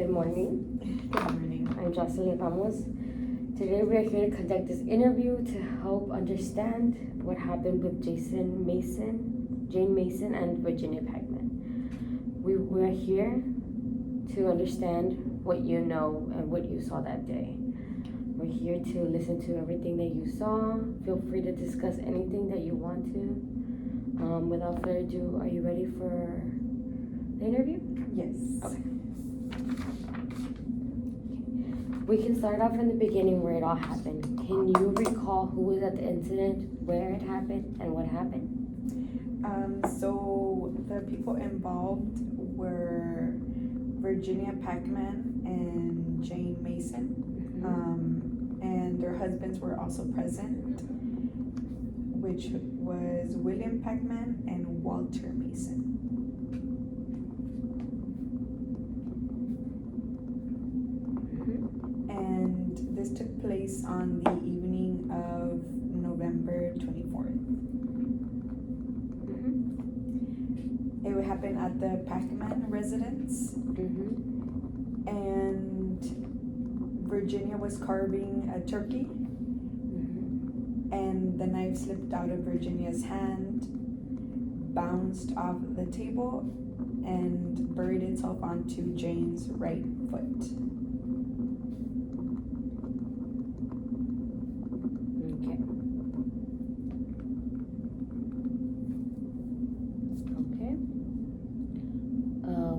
Good morning. Good morning. I'm Jocelyn Ramos. Today we are here to conduct this interview to help understand what happened with Jane Mason, and Virginia Packman. We are here to understand what you know and what you saw that day. We're here to listen to everything that you saw. Feel free to discuss anything that you want to. Without further ado, are you ready for the interview? Yes. Okay. We can start off from the beginning where it all happened. Can you recall who was at the incident, where it happened, and what happened? So the people involved were Virginia Packman and Jane Mason, and their husbands were also present, which was William Packman and Walter Mason. And this took place on the evening of November 24th. It would happen at the Packman residence. And Virginia was carving a turkey. And the knife slipped out of Virginia's hand, bounced off the table, and buried itself onto Jane's right foot.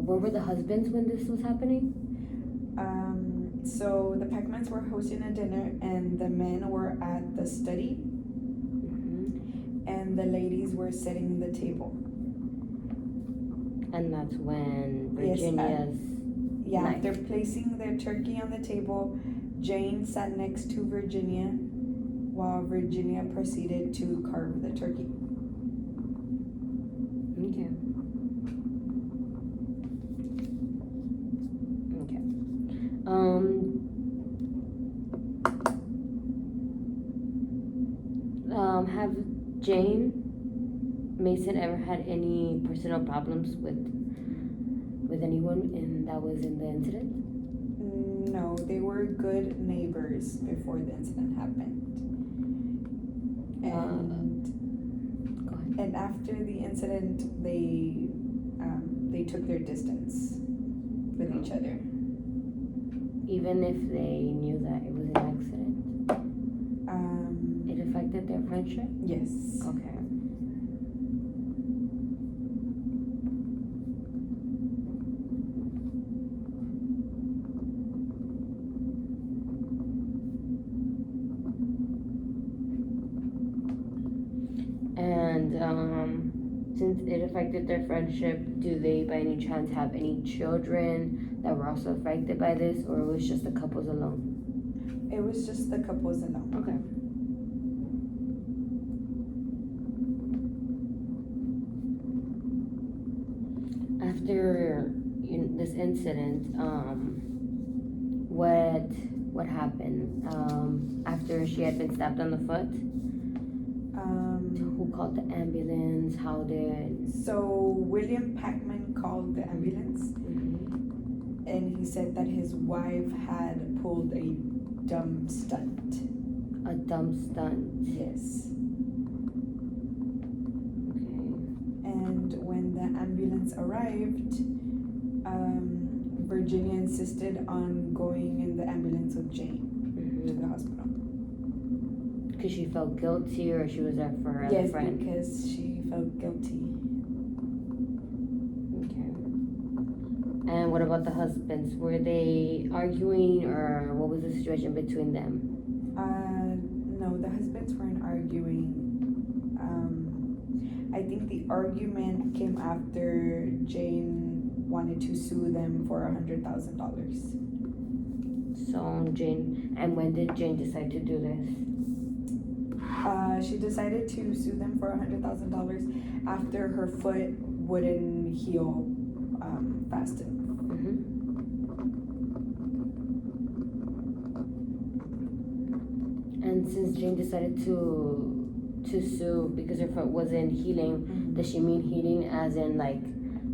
Where were the husbands when this was happening? So the Packmans were hosting a dinner, and the men were at the study, and the ladies were sitting at the table. And that's when Virginia's knife. After placing their turkey on the table, Jane sat next to Virginia while Virginia proceeded to carve the turkey. Okay. Have Jane Mason ever had any personal problems with anyone that was in the incident? No, they were good neighbors before the incident happened. And after the incident, they took their distance with each other. Even if they knew that it was an accident? It affected their friendship? Yes. Okay. And since it affected their friendship, do they by any chance have any children that were also affected by this, or it was just the couples alone? It was just the couples alone. Okay. After this incident, what happened? After she had been stabbed on the foot? Who called the ambulance? How did? So William Packman called the ambulance, and he said that his wife had pulled a dumb stunt. A dumb stunt? Yes. Okay. And when the ambulance arrived, Virginia insisted on going in the ambulance with Jane to the hospital. Because she felt guilty, or she was there for her yes, friend? Yes, because she felt guilty. Okay. And what about the husbands? Were they arguing, or what was the situation between them? No, the husbands weren't arguing. I think the argument came after Jane wanted to sue them for $100,000. So Jane, and when did Jane decide to do this? She decided to sue them for $100,000 after her foot wouldn't heal fast enough. And since Jane decided to sue because her foot wasn't healing, does she mean healing as in like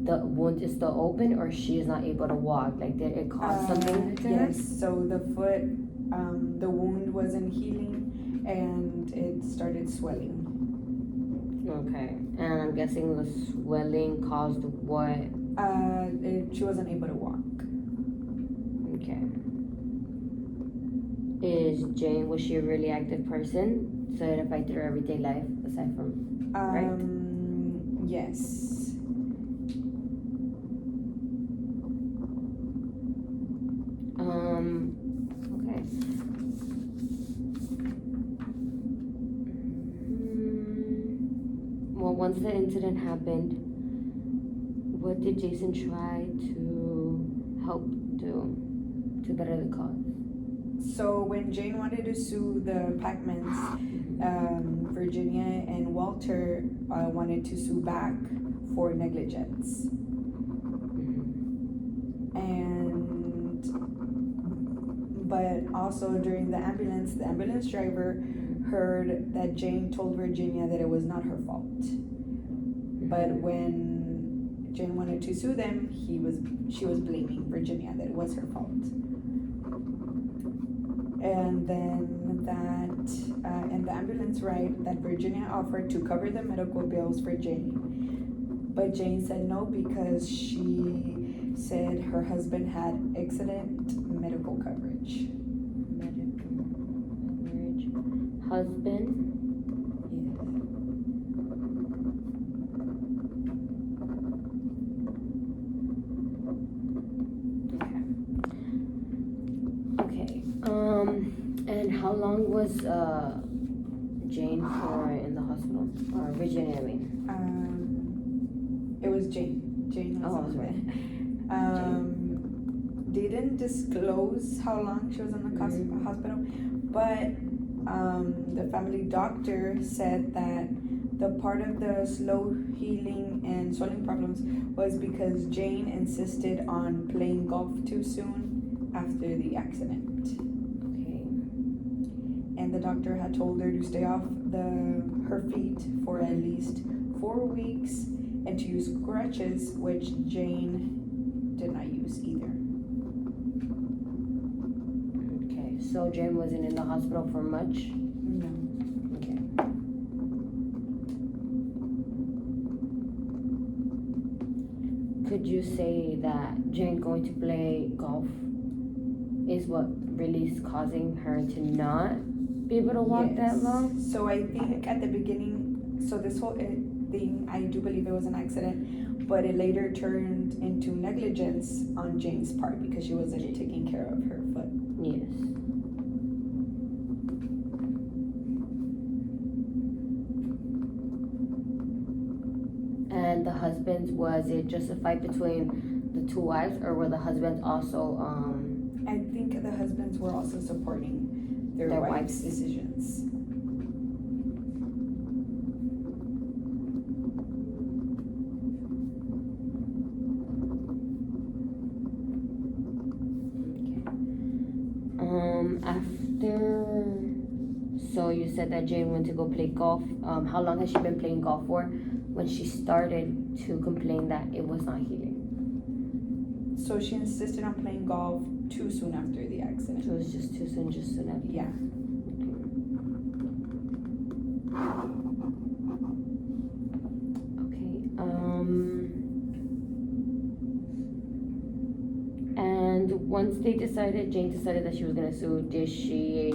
the wound is still open, or she is not able to walk? Like, did it cause something to her? Yes, so the foot, the wound wasn't healing and it started swelling. Okay, and I'm guessing the swelling caused what? She wasn't able to walk. Okay. Was she a really active person? So it affected her everyday life, aside from, right? Yes. Okay. Well, once the incident happened, what did Jason try to help do to better the cause? So when Jane wanted to sue the Packmans, Virginia and Walter wanted to sue back for negligence. But also during the ambulance driver heard that Jane told Virginia that it was not her fault. But when Jane wanted to sue them, she was blaming Virginia that it was her fault. And then that in the ambulance ride, that Virginia offered to cover the medical bills for Jane. But Jane said no, because she said her husband had excellent medical coverage. Husband? And how long was Jane for in the hospital? Or Virginia, I mean? It was Jane. Jane was They didn't disclose how long she was in the hospital, but the family doctor said that the part of the slow healing and swelling problems was because Jane insisted on playing golf too soon after the accident. Okay. And the doctor had told her to stay off her feet for at least 4 weeks and to use crutches, which Jane did not use either. Okay, so Jane wasn't in the hospital for much? No. Okay. Could you say that Jane going to play golf is what really is causing her to not be able to walk that long? So I think at the beginning, so this whole thing, I do believe it was an accident, but it later turned into negligence on Jane's part because she wasn't taking care of her foot. Yes. And the husbands, was it just a fight between the two wives, or were the husbands also I think the husbands were also supporting their wives' decisions. So you said that Jane went to go play golf. How long has she been playing golf for when she started to complain that it was not healing? So she insisted on playing golf too soon after the accident. So it was just too soon, just soon after? Yeah. Okay. And once Jane decided that she was gonna sue, did she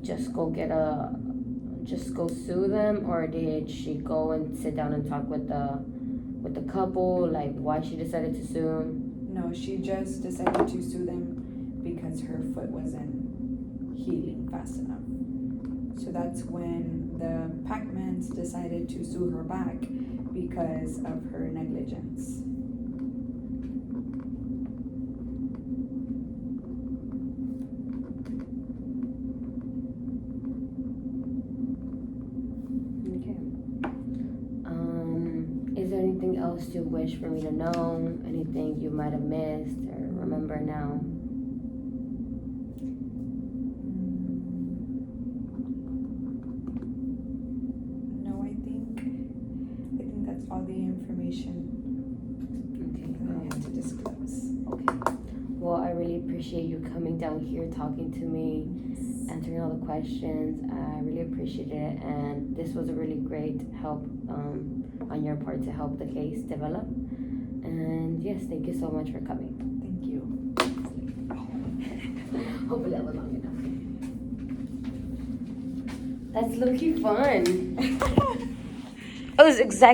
just go sue them, or did she go and sit down and talk with the couple, like why she decided to sue? No, she just decided to sue them because her foot wasn't healing fast enough. So that's when the Packmans decided to sue her back because of her negligence. Anything else you wish for me to know? Anything you might have missed or remember now? No, I think that's all the information. appreciate you coming down here, talking to me, answering all the questions. I really appreciate it, and this was a really great help on your part to help the case develop. And yes, thank you so much for coming. Thank you. Hopefully that was long enough. That's low-key fun. Oh, it's exactly